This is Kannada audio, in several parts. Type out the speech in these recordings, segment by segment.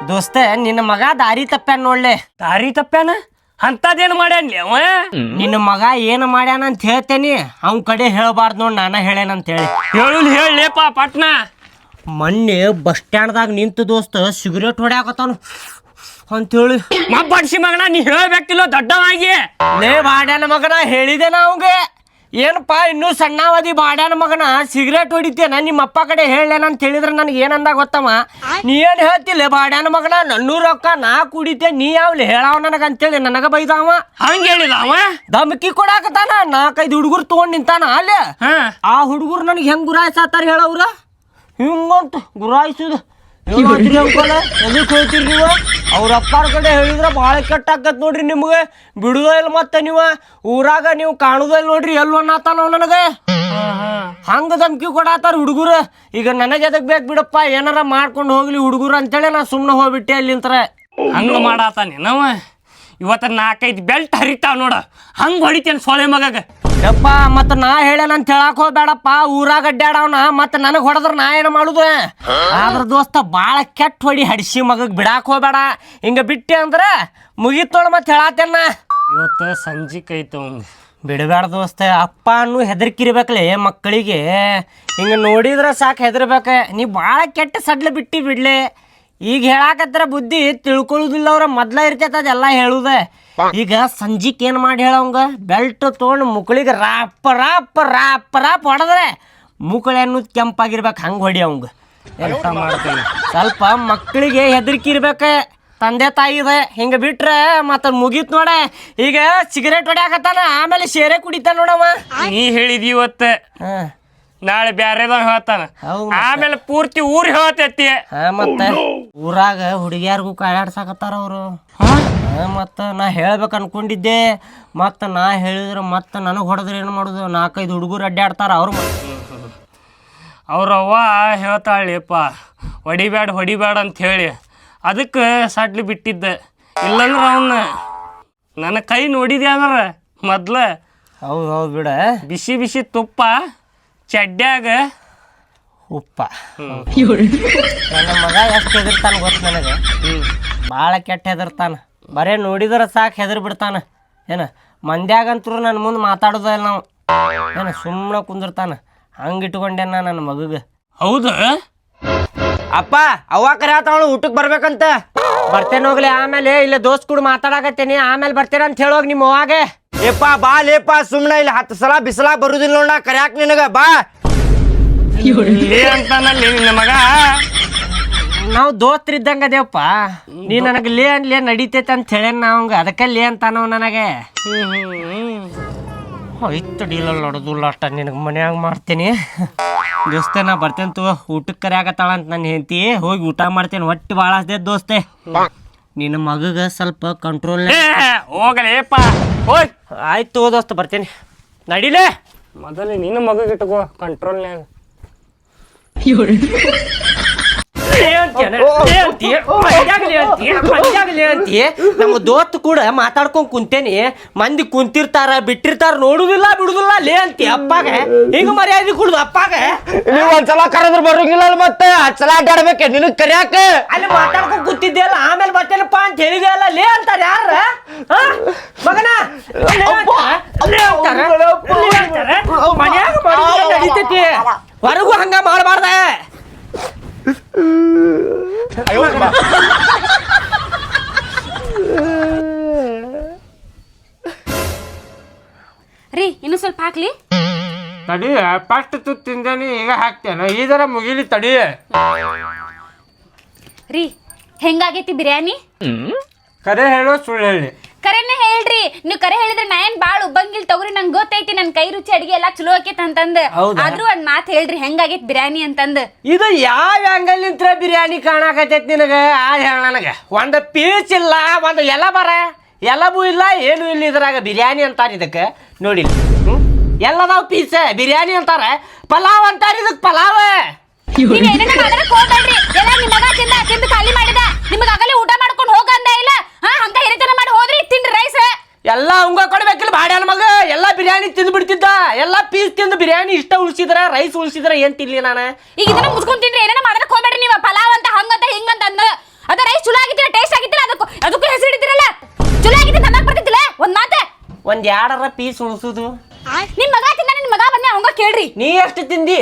ದೋಸ್ತ ನಿನ್ನ ಮಗ ದಾರಿ ತಪ್ಪ್ಯಾನ ನೋಡ್ಲೆ. ದಾರಿ ತಪ್ಪ್ಯಾನ ಅಂತದೇನು ಮಾಡ್ಯಾನ್ಲಿ ಅವ? ನಿನ್ನ ಮಗ ಏನು ಮಾಡ್ಯಾನ ಅಂತ ಹೇಳ್ತೇನಿ, ಅವ್ನ ಕಡೆ ಹೇಳ್ಬಾರ್ದು ನೋಡಿ ನಾನ ಹೇಳೇನಂತ ಹೇಳಿ. ಹೇಳಲೇಪ ಪಟ್ನ. ಮೊನ್ನೆ ಬಸ್ ಸ್ಟ್ಯಾಂಡ್ದಾಗ ನಿಂತು ದೋಸ್ತ ಸಿಗರೇಟ್ ಹೊಡ್ಯಾಕತ್ತಾನು ಅಂತೇಳಿ. ಬಡ್ಸಿ ಮಗನ ನೀ ಹೇಳ್ಬೇಕಿಲ್ಲ ದೊಡ್ಡವಾಗಿ. ಲೇ ಬಾಡ್ಯಾನ ಮಗನ ಹೇಳಿದೆ ನಾ ಅವಂಗೆ, ಏನಪ್ಪ ಇನ್ನೂ ಸಣ್ಣವದಿ ಬಾಡ್ಯಾನ ಮಗನ ಸಿಗರೇಟ್ ಹೊಡಿತೇನ ನಿಮ್ಮ ಅಪ್ಪ ಕಡೆ ಹೇಳೇನಂತ ಹೇಳಿದ್ರೆ ನನಗೆ ಏನಂದ ಗೊತ್ತಮ್ಮ, ನೀ ಏನು ಹೇಳ್ತಿಲ್ಲ ಬಾಡ್ಯಾನ ಮಗನ ನನ್ನೂರು ರೊಕ್ಕ ನಾ ಕುಡಿತೆ, ನೀ ಯಾವ್ಲಿ ಹೇಳಾವ ನನಗಂತೇಳಿ ನನಗ ಬೈದಾವ. ಹಂಗೆ ಹೇಳಿದ ಅವ? ಧಮಕಿ ಕೊಡಾಕತ್ತಾನ. 4-5 ಹುಡುಗರು ತೊಗೊಂಡು ನಿಂತಾನ ಅಲ್ಲೇ. ಆ ಹುಡುಗರು ನನಗೆ ಹೆಂಗ್ ಗುರಾಯಿಸಾತಾರ ಹೇಳವ್ರ? ಹಿಂಗಂತ ಗುರಾಯಿಸುದು ಅಂಕಲ್ ಎದಕ್ಕೆ ಹೇಳ್ತೀರಿ ನೀವು? ಅವ್ರ ಅಪ್ಪಾರ ಕಡೆ ಹೇಳಿದ್ರೆ ಭಾಳ ಕೆಟ್ಟ ಆಕತ್ ನೋಡ್ರಿ ನಿಮ್ಗೆ, ಬಿಡುದ ಇಲ್ಲ ಮತ್ತೆ ನೀವು ಊರಾಗ ನೀವು ಕಾಣುದಿಲ್ಲ ನೋಡ್ರಿ ಎಲ್ಲೋ ಅನ್ನತಾನ ನನಗೆ. ಹಂಗ ಧಮ್ಕಿ ಕೊಡಾತಾರ ಹುಡುಗರು. ಈಗ ನನಗೆ ಎದಕ್ ಬೇಕು ಬಿಡಪ್ಪ, ಏನಾರ ಮಾಡ್ಕೊಂಡು ಹೋಗ್ಲಿ ಹುಡುಗರು ಅಂತೇಳಿ ನಾ ಸುಮ್ಮನೆ ಹೋಗ್ಬಿಟ್ಟೆ ಅಲ್ಲಿಂತರ. ಹಂಗ ಮಾಡಾತಾನೆ ನಾವ ಇವತ್ತ 4-5 ಬೆಲ್ಟ್ ಹರಿತಾವ ನೋಡ, ಹಂಗ ಹೊಡಿತೇನೆ ಸೊಳೆ ಮಗಗ. ಯಪ್ಪ ಮತ್ತ ನಾ ಹೇಳೇನಂತ ಹೇಳಕ್ ಹೋಗ್ಬೇಡಪ್ಪ, ಊರಾಗ ಅಡ್ಡಾಡವನ ಮತ್ತ ನನಗ್ ಹೊಡೆದ್ರ ನಾ ಏನ ಮಾಡುದು? ಆದ್ರ ದೋಸ್ತ ಬಾಳ ಕೆಟ್ಟ ಹೊಡಿ ಹಡಿಸಿ ಮಗಗ್ ಬಿಡಾಕ್ ಹೋಗ್ಬೇಡ. ಹಿಂಗ ಬಿಟ್ಟೆ ಅಂದ್ರ ಮುಗಿತೋಳ ಮತ್ ಹೇಳಾತೇನ. ಇವತ್ತ ಸಂಜೆ ಕೈತು ಬಿಡಬೇಡ ದೋಸ್ತ. ಅಪ್ಪ ಅನ್ನು ಹೆದರ್ಕಿರ್ಬೇಕಲೆ ಮಕ್ಕಳಿಗೆ, ಹಿಂಗ ನೋಡಿದ್ರ ಸಾಕು ಹೆದರ್ಬೇಕ. ನೀ ಬಾಳ ಕೆಟ್ಟ ಸಡ್ಲ ಬಿಟ್ಟಿ ಬಿಡ್ಲೆ. ಈಗ ಹೇಳಾಕತ್ರ ಬುದ್ಧಿ ತಿಳ್ಕೊಳ್ಳುದಿಲ್ಲ ಅವ್ರ, ಮೊದ್ಲ ಇರ್ತೈತ ಅದೆಲ್ಲ ಹೇಳುದ. ಈಗ ಸಂಜಿಕ್ ಏನ್ ಮಾಡಿ ಹೇಳವಂಗ, ಬೆಲ್ಟ್ ತೊಗೊಂಡು ಮುಕ್ಳಿಗೆ ರಾಪ್ ರಾಪ್ ರಾಪ್ ರಾಪ್ ಹೊಡೆದ್ರೆ ಮುಕ್ಳಿ ಅನ್ನೋದು ಕೆಂಪಾಗಿರ್ಬೇಕು, ಹಂಗೆ ಹೊಡಿ ಅವಂಗ. ಎಂತ ಮಾಡ್ತೀನಿ ಸ್ವಲ್ಪ ಮಕ್ಕಳಿಗೆ ಹೆದರಿಕೆ ಇರ್ಬೇಕ ತಂದೆ ತಾಯಿ ಇದೆ. ಹಿಂಗೆ ಬಿಟ್ರೆ ಮತ್ತ ಮುಗೀತ್ ನೋಡ. ಈಗ ಸಿಗರೇಟ್ ಹೊಡ್ಯಾಕತ್ತಾನ, ಆಮೇಲೆ ಶೇರೆ ಕುಡಿತಾನ ನೋಡವ. ನೀ ಹೇಳಿದಿ ಇವತ್ತ, ನಾಳೆ ಬ್ಯಾರೆದ ಹೇಳ್ತಾನ, ಆಮೇಲೆ ಪೂರ್ತಿ ಊರ್ ಹೇಳ್ತೈತಿ. ಮತ್ತ ಊರಾಗ ಹುಡುಗಿಯಾರ್ಗೂ ಕಾಯಾಡ್ಸಾಕತ್ತಾರ ಅವರು. ಮತ್ತ ನಾ ಹೇಳ್ಬೇಕು ಅನ್ಕೊಂಡಿದ್ದೆ, ಮತ್ತ ನಾ ಹೇಳಿದ್ರೆ ಮತ್ತ ನನಗೆ ಹೊಡೆದ್ರೆ ಏನು ಮಾಡೋದು? 4-5 ಹುಡುಗರು ಅಡ್ಡಾಡ್ತಾರ ಅವ್ರು. ಅವ್ರವ್ವ ಹೇಳ್ತಾಳಿಪ್ಪ ಹೊಡಿಬೇಡ ಅಂತ ಹೇಳಿ, ಅದಕ್ಕೆ ಸಡ್ಲಿ ಬಿಟ್ಟಿದ್ದೆ. ಇಲ್ಲಂದ್ರೆ ಅವನ್ನ ನನ್ನ ಕೈ ನೋಡಿದ್ಯಾ ಅಂದ್ರೆ ಮೊದ್ಲ ಹೌದು ಬಿಡ, ಬಿಸಿ ಬಿಸಿ ತುಪ್ಪ ಚಡ್ಡ್ಯಾಗ ಉಪ್ಪ. ನನ್ನ ಮಗ ಎಷ್ಟು ಹೆದರ್ತಾನ ಗೊತ್ತ ನನಗೆ, ಭಾಳ ಕೆಟ್ಟ ಹೆದರ್ತಾನ. ಬರೇ ನೋಡಿದ್ರೆ ಸಾಕು ಹೆದರ್ ಬಿಡ್ತಾನ. ಏನ ಮಂದ್ಯಾಗಂತರೂ ನನ್ನ ಮುಂದೆ ಮಾತಾಡೋದ ಇಲ್ಲ ನಾವು, ಏನ ಸುಮ್ಮನೆ ಕುಂದಿರ್ತಾನ. ಹಂಗೆ ಇಟ್ಕೊಂಡೇನ ನನ್ನ ಮಗಗೆ. ಹೌದು ಅಪ್ಪ ಅವ್ವ ಕರೆಯತ್ತಾವಳು ಊಟಕ್ಕೆ ಬರ್ಬೇಕಂತ. ಬರ್ತೇನೆ ಹೋಗ್ಲಿ, ಆಮೇಲೆ ಇಲ್ಲ ದೋಸ್ತ್ ಕೂಡ ಮಾತಾಡಕತ್ತೇನಿ, ಆಮೇಲೆ ಬರ್ತೇನೆ ಅಂತ ಹೇಳೋಗಿ ನಿಮ್ಮ ಅವ್ವಾಗೆ. ಏಪ್ಪ ಬಾ ಲೇಪ, ಸುಮ್ಮನೆ ಇಲ್ಲಿ 10 ಸಲ ಬಿಸಿಲ ಬರುದಿಲ್ಲ ನೋಡ ಕರ್ಯಾಕ್ ನಿನಗ ಬಾ ಅಂತಾನಲ್ಲಿ ನಿನ್ನ ಮಗ. ನಾವು ದೋಸ್ತ್ರಿದ್ದಂಗ ಅದೇವಪ್ಪ, ನೀ ನನಗೆ ಲೇ ಅನ್ಲೇ ನಡೀತೈತೆ ಅಂತ ಹೇಳೇನ ನಾವಂಗ, ಅದಕ್ಕೆ ಲೇ ಅಂತಾನವ ನನಗೆ. ಇತ್ತು ಡೀಲಲ್ಲಿ ನೋಡೋದಿಲ್ಲ ಅಷ್ಟ, ನಿನಗೆ ಮನ್ಯಾಗ ಮಾಡ್ತೀನಿ ದೋಸ್ತೆ. ನಾ ಬರ್ತೇನೆ ತಗೋ, ಊಟಕ್ಕೆ ಕರೆಯಾಕತ್ತಾಳ ಅಂತ ನನ್ನ ಹೆಂಡತಿ, ಹೋಗಿ ಊಟ ಮಾಡ್ತೇನೆ. ಹೊಟ್ಟೆ ಭಾಳ ಹಸ್ದೈತೆ ದೋಸ್ತೆ. ನಿನ್ನ ಮಗಗೆ ಸ್ವಲ್ಪ ಕಂಟ್ರೋಲ್ ಹೋಗಲೇಪ್ಪ ಹೋಯ್. ಆಯ್ತು ದೋಸ್ತ ಬರ್ತೇನೆ, ನಡಿಲೇ. ಮೊದಲೇ ನಿನ್ನ ಮಗಗೆ ಇಟ್ಕೋ ಕಂಟ್ರೋಲ್ನ್ಯಾಗ. ನಮ್ಮ ದೋಸ್ತ್ ಕೂಡ ಮಾತಾಡ್ಕೊಂಡ್ ಕುಂತೇನಿ, ಮಂದಿ ಕುಂತಿರ್ತಾರ ಬಿಟ್ಟಿರ್ತಾರ, ನೋಡುದಿಲ್ಲ ಬಿಡುದಿಲ್ಲ ಲೇ ಅಂತಿ ಅಪ್ಪಾಗ. ಹಿಂಗ ಮರ್ಯಾದೆ ಕುಡ್ದು ಅಪ್ಪಾಗ. ನೀವು ಒಂದ್ಸಲ ಕರೆದ್ರೆ ಬರೋಂಗಿಲ್ಲ ಮತ್ತೆ 10 ಸಲ ಅಡ್ಡಾಡ್ಬೇಕೆ ನಿನಗ್ ಕರ್ಯಾಕ. ಅಲ್ಲಿ ಮಾತಾಡ್ಕೊಂಡ್ ಕುಂತಿದ್ದೆ ಅಲ್ಲ, ಆಮೇಲೆ ಬರ್ತೇನಪ್ಪ ಅಂತ ಹೇಳಿದೆ ಅಲ್ಲ ಲೇ ಅಂತಾರ ಯಾರ ಮಗನ? ಮನ್ಯಾಗ ನಡೀತೈತಿ, ಹೊರಗೂ ಹಂಗ ಮಾಡಬಾರ್ದ. ರೀ ಇನ್ನು ಸ್ವಲ್ಪ ಹಾಕ್ಲಿ. ತಡಿ, ಫಸ್ಟ್ ತುತ್ತು ತಿಂದೇನಿ, ಈಗ ಹಾಕ್ತೇನೆ. ಈದರ ಮುಗಿಲಿ ತಡಿ. ರೀ ಹೆಂಗಾಗೈತಿ ಬಿರಿಯಾನಿ? ಕರೆ ಹೇಳೋ ಸುಳ್ಳು ಹೇಳಿ? ಕರೆನೇ ಹೇಳ್ರಿ. ನೀವು ಕರೆ ಹೇಳಿದ್ರೆ ನಾ ಏನ್ ಬಾಳ್ ಉಬ್ಬಂಗಿಲ್ ತಗೋರಿ, ನಂಗೆ ಗೊತ್ತೈತಿ ನನ್ ಕೈ ರುಚಿ ಅಡಿಗೆ ಎಲ್ಲಾ ಚಲೋ ಆಕೇತ್ ಅಂತಂದ್. ಆದ್ರೂ ಒಂದ್ ಮಾತ್ ಹೇಳ್ರಿ, ಹೆಂಗಾಗೈತಿ ಬಿರಿಯಾನಿ ಅಂತಂದ್. ಇದು ಯಾವ ಆಂಗಲ್ ನಿಂತ್ರ ಬಿರಿಯಾನಿ ಕಾಣಕತೈತಿ ನಿನಗ? ಆ ಹೇಳ ನನಗ. ಒಂದು ಪೀಸ್ ಇಲ್ಲ, ಒಂದು ಎಲ್ಲಬೂ ಇಲ್ಲ, ಏನು ಇಲ್ಲ ಇದ್ರಾಗ. ಬಿರಿಯಾನಿ ಅಂತಾರ ಇದಕ್ಕೆ, ನೋಡಿ ಎಲ್ಲದಾವ್ ಪೀಸ್ ಬಿರಿಯಾನಿ ಅಂತಾರ. ಪಲಾವ್ ಅಂತಾರ ಇದಕ್, ಪಲಾವ್. ತಿಂದು ಖಾಲಿ ಮಾಡಿದ ನಿಮ್ಗೆ ಆಗಲೇ ಊಟ ಮಾಡ್ಕೊಂಡು ಹೋಗಂದ ಇಲ್ಲ. ಹಂಗ ಹಿರಿತನ ಮಾಡಿ ಹೋದ್ರಿ ತಿಂಡ್ರಿ ರೈಸ್ ಎಲ್ಲ ಹಂಗ ಕೊಡ್ಬೇಕಿಲ್ಲ ಬಾಡ್ಯಾನ ಮಗ. ಎಲ್ಲ ಬಿರಿಯಾನಿ ತಿಂದು ಬಿಡ್ತಿದ್ದ, ಎಲ್ಲ ಪೀಸ್ ತಿಂದು ಬಿರಿಯಾನಿ ಇಷ್ಟ ಉಳಿಸಿದ್ರ, ರೈಸ್ ಉಳಿಸಿದ್ರ ಏನ್ ತಿನ್ಲಿ ನಾನು? ಈಗ ಇದನ್ನ ಮುಚ್ಕೊಂಡ್ ತಿಂಡ್ರಿ, ಏನೇನ ಮಾಡಕ್ ಹೋಗ್ಬೇಡ್ರಿ ನೀವು. ಪಲಾವ್ ಅಂತ ಹಂಗಂತ ಹಿಂಗಂತ ಅಂದ ಅದ ರೈಸ್ ಚುಲೋ ಒಂದು ಎರಡರ ಪೀಸ್ ಉಳಿಸುದು. ನಿಮ್ ಮಗ ತಿಂದ ನಿನ್ ಮಗ ಬಂದೆ ಅವಂಗ ಕೇಳ್ರಿ. ನೀ ಎಷ್ಟು ತಿಂದಿ?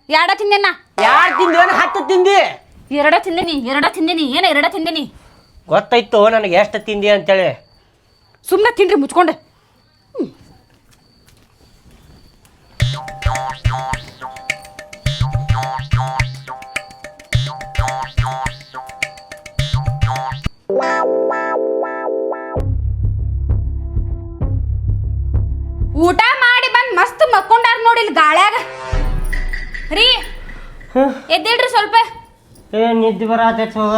ಎರಡ ತಿಂದೇನ. ಯಾರು ತಿಂದೇನ? 10 ತಿಂದಿ. ಎರಡ ತಿಂದೇನಿ ಏನ ಎರಡ ತಿಂದೇನಿ. ಗೊತ್ತಾಯ್ತು ನನಗೆ ಎಷ್ಟು ತಿಂದಿ ಅಂತೇಳಿ. ಸುಮ್ಮನೆ ತಿನ್ರಿ ಮುಚ್ಕೊಂಡೆ. ಊಟ ಮಾಡಿ ಬಂದ್ ಮಸ್ತ್ ಮಕ್ಕೊಂಡಾರ ನೋಡಿ ಇಲ್ಲಿ ಗಾಳ್ಯಾಗ. ರೀ ಎದ್ದೇಳ್ರಿ ಸ್ವಲ್ಪ. ನಿದ್ದೆ ಬರತೈತಿ ಹೋಗ.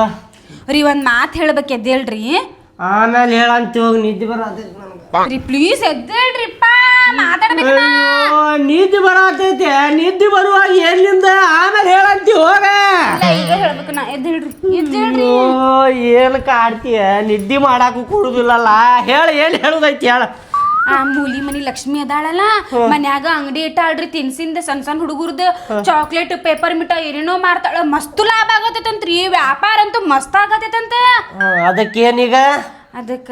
ರೀ ಒಂದ್ ಮಾತು ಹೇಳ್ಬೇಕು, ಎದ್ದೇಳ್ರಿ. ಆಮೇಲೆ ಹೇಳಂತಿ ಹೋಗಿ, ನಿದ್ದೆ ಬರತೈತಿ ನನಗೆ. ರೀ ಪ್ಲೀಸ್ ಎದ್ದೇಳ್ರಿಪ್ಪ, ಮಾತಾಡ್ಬೇಕು. ನಿದ್ದೆ ಬರತೈತಿ. ನಿದ್ದೆ ಬರುವಾಗ ಎಲ್ಲಿಂದ ಆಮೇಲೆ ಹೇಳಂತಿ ಹೋಗ. ಈಗ ಹೇಳ್ಬೇಕು ನಾ. ಎದ್ದೇಳ್ರಿ ಎದ್ದೇಳ್ರಿ. ಏನು ಕಾಡ್ತೀಯ? ನಿದ್ದೆ ಮಾಡಾಕು ಕೊಡುದಿಲ್ಲಲ್ಲ. ಏನ್ ಹೇಳುದೈತಿ ಹೇಳ. ಆ ಮೂಲಿ ಮನಿ ಲಕ್ಷ್ಮಿ ಅದಾಳಲ್ಲ, ಮನ್ಯಾಗ ಅಂಗಡಿ ಇಟ್ಟಾಳ್ರಿ ತಿನ್ಸಿಂದ ಸಣ್ಣ ಸಣ್ಣ ಹುಡುಗರ್ದು ಚಾಕ್ಲೇಟ್ ಪೇಪರ್ ಮಿಠಾ ಏನೇನೋ ಮಾರ್ತಾಳ. ಮಸ್ತ್ ಲಾಭ ಆಗತೈತಂತ್ರಿ, ವ್ಯಾಪಾರ ಅಂತೂ ಮಸ್ತ್ ಆಗತೈತಂತ. ಅದಕ್ಕೇನೀಗ? ಅದಕ್ಕ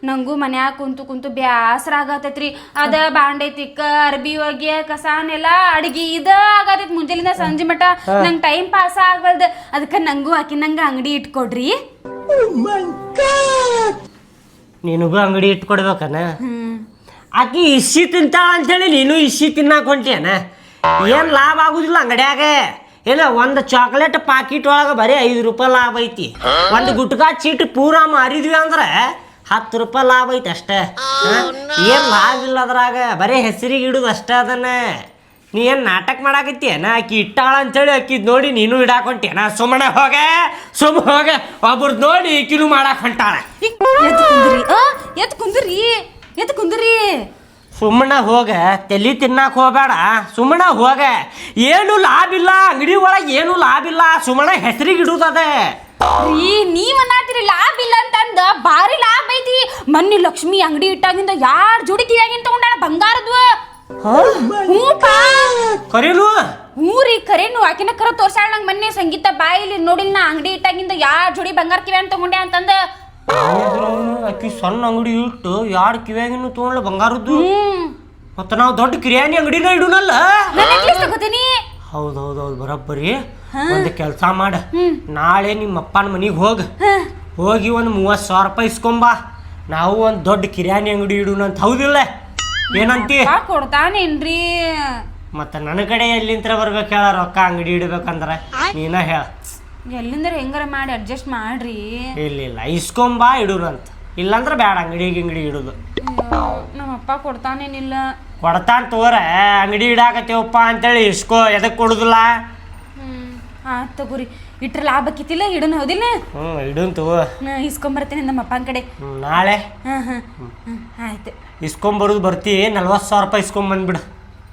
ನಂಗೂ ಮನ್ಯಾಗ ಕುಂತು ಕುಂತು ಬ್ಯಾಸರ ಆಗತೈತ್ರಿ. ಅದ ಬಾಂಡೆ ತಿಕ್ಕ, ಅರ್ಬಿ ಒಗ್ಯ, ಕಸಾನೆಲ್ಲ ಅಡ್ಗಿ ಇದ ಆಗತೈತಿ ಮುಂಜಾನಿಂದ ಸಂಜೆ ಮಟ. ನಂಗೆ ಟೈಮ್ ಪಾಸ್ ಆಗಲ್ದ. ಅದಕ್ಕ ನಂಗೂ ನಂಗ ಅಂಗಡಿ ಇಟ್ಕೊಡ್ರಿ. ನಿನಗೂ ಅಂಗಡಿ ಇಟ್ಕೊಡ್ಬೇಕನ? ಆಕಿ ಇಸಿ ತಿಂತಾಳ ಅಂತೇಳಿ ನೀನು ಇಸಿ ತಿನ್ನಾಕ ಹೊಂಟೇನ? ಏನು ಲಾಭ ಆಗುದಿಲ್ಲ ಅಂಗಡ್ಯಾಗ. ಏನ ಒಂದು ಚಾಕ್ಲೇಟ್ ಪಾಕಿಟ್ ಒಳಗೆ ಬರೀ 5 ರೂಪಾಯಿ ಲಾಭ ಐತಿ. ಒಂದು ಗುಟ್ಕಾ ಚೀಟಿ ಪೂರಾ ಮಾರಿದ್ವಿ ಅಂದ್ರೆ 10 ರೂಪಾಯಿ ಲಾಭ ಐತಿ ಅಷ್ಟೇ. ಏನು ಲಾಭ ಇಲ್ಲ ಅದ್ರಾಗ, ಬರೀ ಹೆಸರಿಗೆ ಇಡುದು ಅಷ್ಟೇ. ಅದನ್ನ ನೀ ಏನು ನಾಟಕ ಮಾಡಾಕತ್ತೀಯನ? ಆಕಿ ಇಟ್ಟಾಳ ಅಂತೇಳಿ ಆಕಿದ್ ನೋಡಿ ನೀನು ಇಡಾಕ ಹೊಂಟೇನ? ಸುಮ್ಮನೆ ಹೋಗ ಒಬ್ರದ್ ನೋಡಿ ಈಕಿನೂ ಮಾಡಾಕ ಹೊಂಟಾಳ. ಎತ್ ಕುಂದ್ರಿ. ಸುಮ್ಮನೆ ಹೋಗ, ತಲೆ ತಿನ್ನಾಕ ಹೋಗಬೇಡ. ಸುಮ್ಮನೆ ಹೋಗ. ಏನು ಲಾಭ ಇಲ್ಲ ಅಂಗಡಿ ಒಳಗೆ, ಏನು ಲಾಭ ಇಲ್ಲ. ಸುಮ್ಮನೆ ಹೆಸರಿಗೆ ಇಡುದದೆ. ರೀ ನೀವ್ ಅನ್ನತ್ತೀರಿ ಲಾಭ ಇಲ್ಲ ಅಂತಂದ, ಭಾರಿ ಲಾಭ ಐತಿ. ಮೊನ್ನೆ ಲಕ್ಷ್ಮಿ ಅಂಗಡಿ ಇಟ್ಟಾಗಿಂದ 2 ಜೋಡಿ ಕಿವ್ಯಾಗಿಂದ ತಗೊಂಡಾಳ ಬಂಗಾರದ್ವ. ಕರೇನು? ಹ್ಞೂ ರೀ ಕರೇನು. ಆಕಿನ ಕರ ತೋರ್ಸಾಳ ನಂಗೆ ಮೊನ್ನೆ ಸಂಗೀತ ಬಾಯಿಲಿ ನೋಡಿಲ್ ನಾ. ಅಂಗಡಿ ಇಟ್ಟಾಗಿಂದ 2 ಜೋಡಿ ಬಂಗಾರ ಕಿವ್ಯಾನ್ ತಗೊಂಡೆ ಅಂತಂದ. ಆಕಿ ಸಣ್ಣ ಅಂಗಡಿ ಇಟ್ಟು 2 ಕಿವ್ಯಾಗಿನ್ನು ತಗೊಂಡ್ಲ ಬಂಗಾರದ್ದು. ಮತ್ತೆ ನಾವು ದೊಡ್ಡ ಕಿರಿಯಾನಿ ಅಂಗಡಿನ ಇಡುನಲ್ಲ. ತಗೋತೀನಿ. ಹೌದೌದೌದು ಬರಬ್ಬರಿ. ಒಂದು ಕೆಲಸ ಮಾಡ, ನಾಳೆ ನಿಮ್ಮ ಅಪ್ಪನ ಮನಿಗೆ ಹೋಗಿ ಒಂದು 30,000 ರೂಪಾಯಿ ಇಸ್ಕೊಂಬಾ. ನಾವು ಒಂದು ದೊಡ್ಡ ಕಿರಿಯಾನಿ ಅಂಗಡಿ ಇಡುನಂತ. ಹೌದಿಲ್ಲ? ಏನಂತಿ? ಕೊಡ್ತಾನೇನ್ರಿ? ಮತ್ತೆ ನನ್ನ ಕಡೆ ಎಲ್ಲಿಂತ್ರ ಬರ್ಬೇಕು ಹೇಳ ರೊಕ್ಕ ಅಂಗಡಿ ಇಡ್ಬೇಕಂದ್ರೆ? ನೀನ ಹೇಳ. ಎಲ್ಲಿಂದ್ರ ಹೆಂಗಾರ ಮಾಡಿ ಅಡ್ಜಸ್ಟ್ ಮಾಡ್ರಿ. ಇಲ್ಲ ಇಸ್ಕೊಂಬಾ ಇಡುನಂತ. ಇಲ್ಲಾಂದ್ರೆ ಬೇಡ ಅಂಗಡಿ ಇಡುದು. ನಮ್ಮಪ್ಪ ಕೊಡ್ತಾನೇನಿಲ್ಲ. ಕೊಡ್ತಾನ ತೋರ. ಅಂಗಡಿ ಇಡಾಕತ್ತೇವಪ್ಪ ಅಂತೇಳಿ ಇಸ್ಕೋ. ಎದಕ್ಕೆ ಕೊಡುದಿಲ್ಲ? ಆಯ್ತು ತಗೋರಿ. ಇಟ್ರ ಲಾಭ ಕಿತ್ತಿಲ್ಲ ಇಡೋಣ. ಹೌದಿಲ್ಲ? ಇಡುನ್ ತಗೋ. ಇಸ್ಕೊಂಬರ್ತೇನೆ ನಮ್ಮ ಅಪ್ಪನ ಕಡೆ ನಾಳೆ. ಆಯ್ತು ಇಸ್ಕೊಂಬರುದು ಬರ್ತಿ. 40,000 ರೂಪಾಯಿ ಇಸ್ಕೊಂಬಂದ್ಬಿಡು.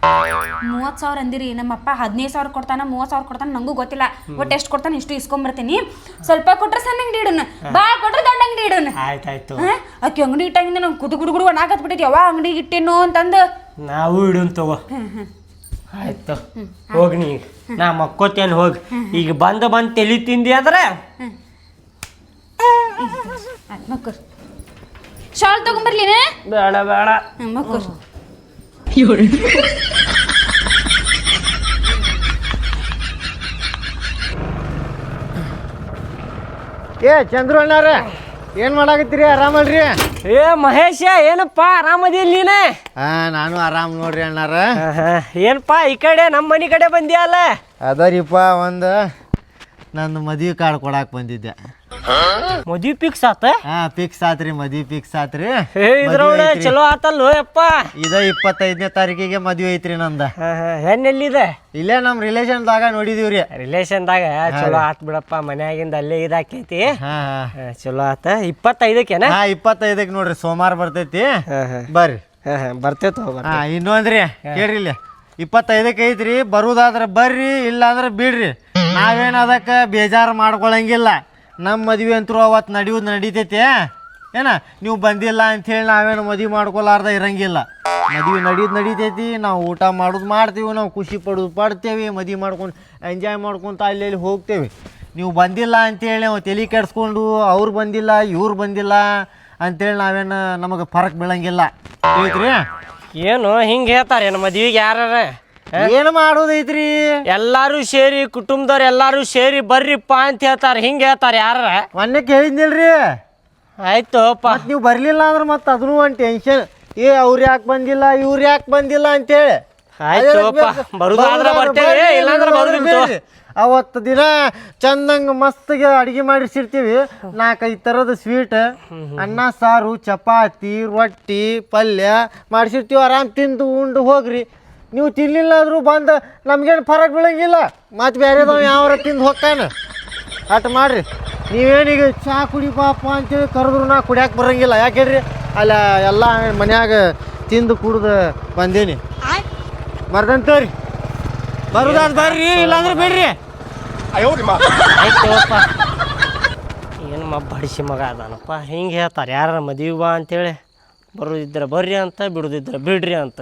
30,000 ಅಂದಿರಿ. ನಮ್ಮಪ್ಪ 15,000 ಕೊಡ್ತಾನ, 30,000 ಕೊಡ್ತಾನ, ನಂಗೂ ಗೊತ್ತಿಲ್ಲ. ಒಟ್ಟು ಎಷ್ಟು ಕೊಡ್ತಾನೆ ಇಷ್ಟು ಇಸ್ಕೊಂಬರ್ತೀನಿ. ಸ್ವಲ್ಪ ಕೊಟ್ರೆ ಸಣ್ಣ ಅಂಗಡಿ ಇಡೋಣ, ಭಾಳ ಕೊಟ್ರೆ ದೊಡ್ಡ ಅಂಗಡಿ ಇಡೋಣ. ಆಯ್ತಾಯ್ತು. ಆಕೆ ಅಂಗಡಿ ಇಟ್ಟಾಗಿಂದ ನಂಗೆ ಗುಡುಗುಡು ಒಣಾಕತ್ಬಿಟ್ಟೈತಿ. ಯಾವ ಅಂಗಡಿ ಇಟ್ಟೇನೋ ಅಂತಂದು. ನಾವು ಇಡುನ್ ತಗೋ. ಆಯ್ತು ಹೋಗಿ. ನೀ ನಾ ಮಕ್ಕೋತೇನು ಹೋಗಿ. ಈಗ ಬಂದು ತಲೆ ತಿಂದಿ ಅಂದ್ರೆ ಮಕ್ಕರ್ ಶಾಲ್ ತಗೊಂಬರ್ಲಿನ? ಬೇಡ. ಮಕ್ಕರ್ ಚಂದ್ರು ಅಣ್ಣಾರ ಏನ್ ಮಾಡಾಕತ್ತೀರಿ? ಆರಾಮಲ್ರಿ? ಮಹೇಶ ಏನಪ್ಪ ಆರಾಮದಿಲ್ಲ ನೀನ? ನಾನು ಆರಾಮ್ ನೋಡ್ರಿ ಅಣ್ಣಾರ. ಏನಪ್ಪ ಈ ಕಡೆ ನಮ್ಮ ಮನೆ ಕಡೆ ಬಂದಿಯಲ್ಲ? ಅದರಿಪ್ಪ ಒಂದು ನಂದು ಮದ್ವಿ ಕಾರ್ಡ್ ಕೊಡಾಕ್ ಬಂದಿದ್ದೆ. ಮದ್ವಿ ಫಿಕ್ಸ್ ಆತ? ಫಿಕ್ಸ್ ಆತ್ರಿ, ಮದ್ವಿ ಫಿಕ್ಸ್ ಆತ್ರಿ. ಇದ್ರೊಳಗೆ ಚಲೋ ಆತಲ್ಲೋ ಯಪ್ಪ. ಇದ 25ನೇ ತಾರೀಕಿಗೆ ಮದ್ವಿ ಐತ್ರಿ ನಂದ. ಹೆಣ್ಣೆಲ್ಲಿದೆ? ಇಲ್ಲೇ ನಮ್ ರಿಲೇಷನ್ದಾಗ ನೋಡಿದೀವ್ರಿ. ರಿಲೇಷನ್ದಾಗ ಚಲೋ ಆತ್ ಬಿಡಪ್ಪ. ಮನ್ಯಾಗಿಂದ ಅಲ್ಲೇ ಇದಾಕೈತಿ. ಚಲೋ ಆತ. 25ಕ್ಕೇನ? 25ಕ್ಕೆ ನೋಡ್ರಿ, ಸೋಮವಾರ ಬರ್ತೈತಿ. ಬರ್ರಿ. ಬರ್ತೇತ. ಇನ್ನೊಂದ್ರಿ ಕೇಳ್ರಿ, ಇಲ್ಲಿ 25ಕ್ಕೆ ಐತ್ರಿ. ಬರುದಾದ್ರ ಬರ್ರಿ, ಇಲ್ಲ ಅಂದ್ರೆ ಬಿಡ್ರಿ. ನಾವೇನು ಅದಕ್ಕೆ ಬೇಜಾರು ಮಾಡ್ಕೊಳಂಗಿಲ್ಲ. ನಮ್ಮ ಮದ್ವೆ ಅಂತೂ ಅವತ್ತು ನಡೀತೈತಿ. ಏನ ನೀವು ಬಂದಿಲ್ಲ ಅಂಥೇಳಿ ನಾವೇನು ಮದುವೆ ಮಾಡ್ಕೊಲಾರ್ದ ಇರಂಗಿಲ್ಲ. ಮದುವೆ ನಡೀತೈತಿ. ನಾವು ಊಟ ಮಾಡೋದು ಮಾಡ್ತೀವಿ, ನಾವು ಖುಷಿ ಪಡ್ತೇವೆ. ಮದುವೆ ಮಾಡ್ಕೊಂಡು ಎಂಜಾಯ್ ಮಾಡ್ಕೊತ ಅಲ್ಲಿ ಹೋಗ್ತೇವೆ. ನೀವು ಬಂದಿಲ್ಲ ಅಂಥೇಳಿ ನಾವು ತಲೆ ಕೆಡಿಸ್ಕೊಂಡು ಅವ್ರು ಬಂದಿಲ್ಲ ಇವ್ರು ಬಂದಿಲ್ಲ ಅಂತೇಳಿ ನಾವೇನು ನಮಗೆ ಫರಕ್ ಬೀಳಂಗಿಲ್ಲ ತಿಳಿತ್ರಿ. ಏನು ಹಿಂಗೆ ಹೇಳ್ತಾರೆ ಏನು ಮದ್ವಿಗೆ ಯಾರ ಏನು ಮಾಡೋದೈತ್ರಿ? ಎಲ್ಲಾರು ಸೇರಿ ಕುಟುಂಬದವ್ರು ಎಲ್ಲಾರು ಸೇರಿ ಬರ್ರಿಪ್ಪ ಅಂತ ಹೇಳ್ತಾರೆ, ಹಿಂಗೆ ಹೇಳ್ತಾರೆ ಯಾರ? ಮೊನ್ನೆ ಕೇಳಿದ್ನಿಲ್ರಿ. ಆಯ್ತುಪ್ಪ. ಮತ್ತು ನೀವು ಬರಲಿಲ್ಲ ಅಂದ್ರೆ ಮತ್ತೆ ಅದನ್ನು ಒಂದು ಟೆನ್ಷನ್, ಅವ್ರು ಯಾಕೆ ಬಂದಿಲ್ಲ ಇವ್ರು ಯಾಕೆ ಬಂದಿಲ್ಲ ಅಂತೇಳಿ. ಆಯ್ತುಪ್ಪ, ಬರುದಾದ್ರೆ ಬರ್ತೇವೆ, ಇಲ್ಲಾಂದ್ರೆ ಬರುದಿಲ್ಲ. ಅವತ್ತು ದಿನ ಚಂದಂಗೆ ಮಸ್ತಿಗೆ ಅಡುಗೆ ಮಾಡಿಸಿರ್ತೀವಿ, 4-5 ಥರದ ಸ್ವೀಟ್, ಅನ್ನ ಸಾರು, ಚಪಾತಿ, ರೊಟ್ಟಿ, ಪಲ್ಯ ಮಾಡಿಸಿರ್ತೀವಿ. ಆರಾಮ್ ತಿಂದು ಉಂಡು ಹೋಗ್ರಿ. ನೀವು ತಿನ್ಲಿಲ್ಲ ಆದರೂ ಬಂದು ನಮ್ಗೇನು ಫರಕ್ ಬೀಳಂಗಿಲ್ಲ. ಮತ್ತು ಬೇರೆದವ್ ಯಾವಾರ ತಿಂದು ಹೋಗ್ತಾನೆ ಅಟ್ ಮಾಡ್ರಿ. ನೀವೇನೀಗ ಚಹಾ ಕುಡಿ ಪಾಪ ಅಂತೇಳಿ ಕರೆದ್ರು ನಾ ಕುಡಿಯಾಕೆ ಬರೋಂಗಿಲ್ಲ. ಯಾಕೆ ಹೇಳ್ರಿ, ಅಲ್ಲ ಎಲ್ಲ ಮನ್ಯಾಗ ತಿಂದು ಕುಡ್ದು ಬಂದೀನಿ. ಮರ್ದಂತವ್ರಿ, ಬರುದಾದ ಬರ್ರಿ, ಇಲ್ಲಾಂದ್ರೆ ಬಿಡ್ರಿ. ಆಯ್ತುಪ್ಪ. ಏನು ಬಡಿಸಿ ಮಗ ಅದಾನಪ್ಪ, ಹಿಂಗೆ ಹೇಳ್ತಾರೆ ಯಾರ ಮದುವೆ ಬಾ ಅಂತೇಳಿ. ಬರೋದಿದ್ರೆ ಬರ್ರಿ ಅಂತ, ಬಿಡೋದಿದ್ರೆ ಬಿಡ್ರಿ ಅಂತ.